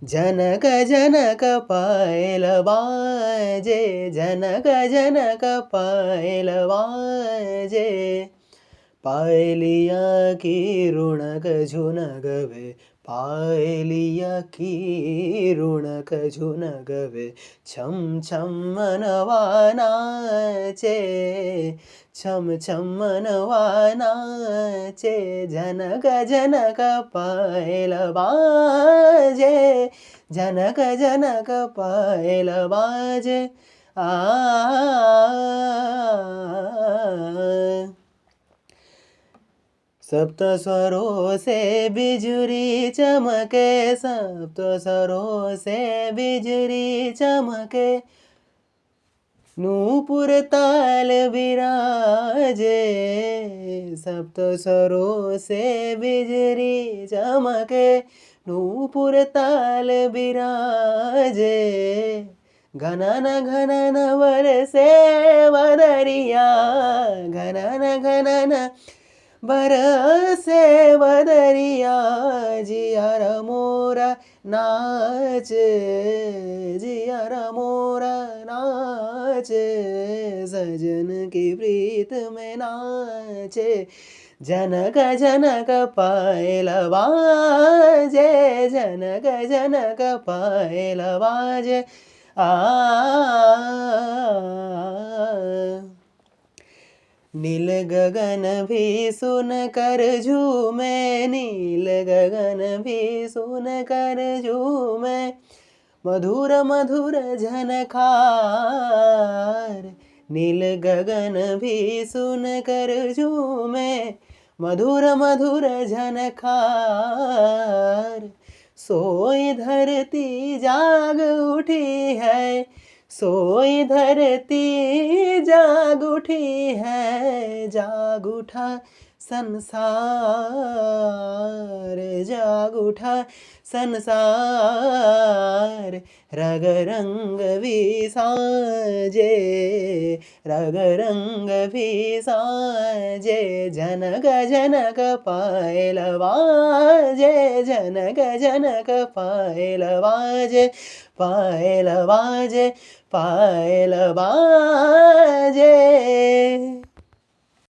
जनक जनक पायल बाजे, जनक जनक पायल बाजे। पायलिया की रुणक झुनक वे, पायलिया की रुणक झुनक वे। छम छम मनवा नाचे, छम छम मनवा नाचे। जनक जनक पायल बाजे, जनक जनक पायल बाजे। आ सप्त स्वरों से बिजुरी चमके, सप्त स्वरों से बिजुरी चमके। नूपुर ताल विराजे, सप्त स्वरों से बिजुरी चमके। नूपुर ताल विराजे। घनन घनन बरसे बदरिया, घनन घनन बरसे बदरिया। जियर मोरा नाच, जियर मोरा नाच। सजन की प्रीत में नाचे। जनक जनक पायल बाजे, जनक जनक पायल बाजे। नील गगन भी सुन कर झूमे, नील गगन भी सुन कर झूमे। मधुर मधुर झनकार, नील गगन भी सुन कर झूमे। मधुर मधुर झनकार। सोई धरती जाग उठी है, सोई धरती जाग उठी है। जाग उठा संसार, जाग उठा संसार। रग रंग भी साजे, रग रंग भी साजे। जनक जनक पायल बाजे, जनक जनक पायल बाजे। पायल बाजे, पायल बाजे।